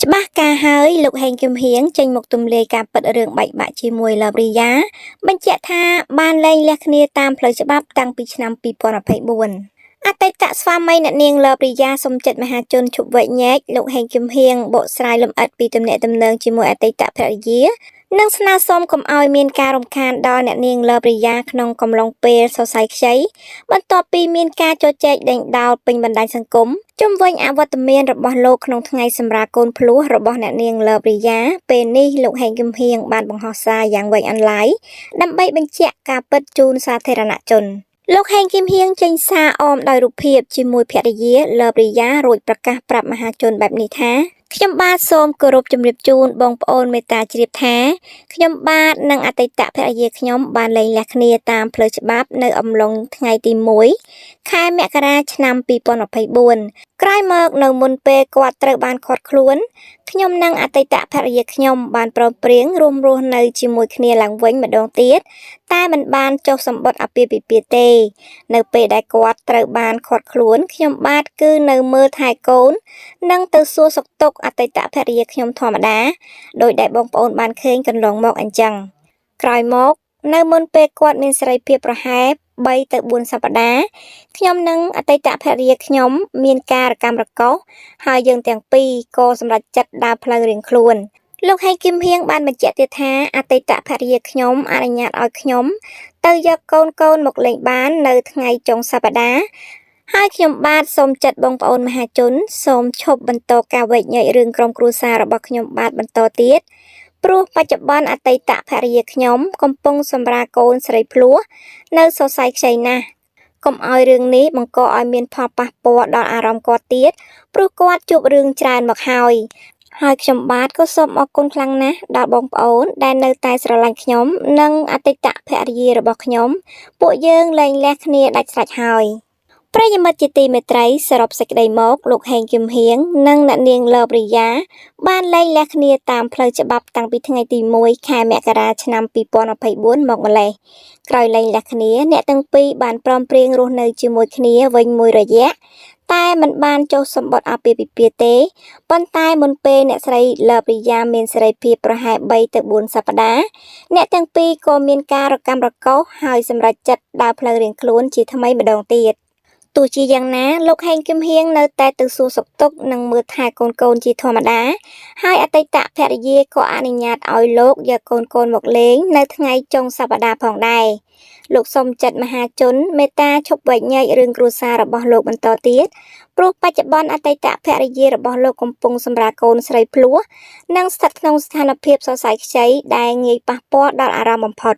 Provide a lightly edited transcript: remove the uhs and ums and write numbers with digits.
ច្បាស់ការហើយលោកហេងគឹមហៀងចេញមកទម្លាយការពិតរឿងបែកបាក់ជាមួយលើប៊ីយ៉ាបញ្ជាក់ថាបានលែងលះគ្នាតាមផ្លូវច្បាប់តាំងពីឆ្នាំ2024អតីតស្វាមីអ្នកនាងលើប៊ីយ៉ាសុំចិត្តមហាជនជប់វែកញែកលោកហេងគឹមហៀងបកស្រាយលម្អិតពីទំនាក់ទំនងជាមួយអតីតភរិយានិងស្នើសុំកុំឲ្យមានការរំខានដល់អ្នកនាងលើប៊ីយ៉ាក្នុងកំឡុងពេលសរសៃខ្ចីបន្ទាប់ពីមានការជជែកដេញដោលពេញបណ្ដាញសង្គមជុំវិញអវត្តមានរបស់លោកក្នុងថ្ងៃសម្រាលកូនភ្លោះរបស់អ្នកនាងលើប៊ីយ៉ាពេលនេះលោកហេងគឹមហៀងបានបង្ហោះសារយ៉ាងវែងអន្លាយដើម្បីបញ្ជាក់ការពិតជូនសាធារណជនលោកហេងគឹមហៀងចេញសារអមដោយរូបភាពជាមួយភរិយាលើប៊ីយ៉ារួចប្រកាសប្រាប់មហាជនបែបនេះថាខ្ញុំបាទសូមគោរពជំរាបជូនបងប្អូនមេត្តាជ្រាបថាខ្ញុំបាទនិងអតីតភរិយាខ្ញុំបានលែងលះគ្នាតាមផ្លូវច្បាប់នៅអំឡុងថ្ងៃទី1ខែមករាឆ្នាំ2024ក្រោយមកនៅមុនពេលគាត់ត្រូវបានឃាត់ខ្លួនខ្ញុំនិងអតីតភរិយាខ្ញុំបានប្រឹងប្រែងរួមរស់នៅជាមួយគ្នាឡើងវិញម្ដងទៀតតែមិនបានចុះសម្បត្តិអាពាហ៍ពិពាហ៍ទេនៅពេលដែលគាត់ត្រូវបានឃាត់ខ្លួនខ្ញុំបាទគឺនៅមើលថែកូននិងទៅសួរសុខទុក្ខអតីតភរិយាខ្ញុំធម្មតាដោយដែលបងប្អូនបានឃើញកន្លងមកអញ្ចឹងក្រោយមកនៅមុនពេលគាត់មានសេរីភាពប្រហែល3ទៅ4សប្តាហ៍ខ្ញុំនិងអតីតភរិយាខ្ញុំមានការរកម្មរកោសហើយយើងទាំងពីរក៏សម្រេចចិត្តដើរផ្លូវរៀងខ្លួនលោកហេងគឹមហៀងបានបញ្ជាក់ទៀតថាអតីតភរិយាខ្ញុំអនុញ្ញាតឲ្យខ្ញុំទៅយកកូនមកលេងបាននៅថ្ងៃចុងសប្តាហ៍ហើយខ្ញុំបាទសូមចាត់បងប្អូនមហាជនសូមឈប់បន្តការវែកញែករឿងក្រុមគ្រួសាររបស់ខ្ញុំបាទបន្តទៀតព្រោះបច្ចុប្បន្នអតីតភរិយាខ្ញុំកំពុងសម្រាលកូនស្រីភ្លោះនៅសរសៃខ្ចីណាស់កុំឲ្យរឿងនេះបង្កឲ្យមានផលប៉ះពាល់ដល់អារម្មណ៍គាត់ទៀតព្រោះគាត់ជួបរឿងច្រើនមកហើយខ្ញុំបាទក៏សូមអរគុណខ្លាំងណាស់ដល់បងប្អូនដែលនៅតែស្រឡាញ់ខ្ញុំនិងអតីតភរិយារបស់ខ្ញុំពួកយើងលែងលះគ្នាដាច់ស្រេចហើយប្រិយមិត្តជាទីមេត្រីសរុបសេចក្តីមកលោកហេងគឹមហៀងនិងអ្នកនាងលើប៊ីយ៉ាបានលែងលះគ្នាតាមផ្លូវច្បាប់តាំងពីថ្ងៃទី1ខែមករាឆ្នាំ2024មកម្លេះក្រោយលែងលះគ្នាអ្នកទាំងពីរបានព្រមព្រៀងរស់នៅជាមួយគ្នាវិញមួយរយៈតែមិនបានចុះសម្បត្តិអាពាហ៍ពិពាហ៍ទេប៉ុន្តែមុនពេលអ្នកស្រីលើប៊ីយ៉ាមានសេរីភាពប្រហែល3ទៅ4សប្តាហ៍អ្នកទាំងពីរក៏មានការរកម្មរកោសហើយសម្រេចចិត្តដើរផ្លូវរៀងខ្លួនជាថ្មីម្ដងទៀតទោះជាយ៉ាងណាលោកហេងគឹមហៀងនៅតែទៅសួរសុខទុក្ខនិងមើលថែកូនជាធម្មតាហើយអតីតភរិយាក៏អនុញ្ញាតឲ្យលោកយកកូនមកលេងនៅថ្ងៃចុងសប្តាហ៍ផងដែរលោកសូមចាត់មហាជនមេត្តាឈប់វែកញែករឿងគ្រួសាររបស់លោកបន្តទៀតព្រោះបច្ចុប្បន្នអតីតភរិយារបស់លោកកំពុងសម្រាលកូនស្រីភ្លោះនិងស្ថិតក្នុងស្ថានភាពសរសៃខ្ចីដែលងាយប៉ះពាល់ដល់អារម្មណ៍បំផុត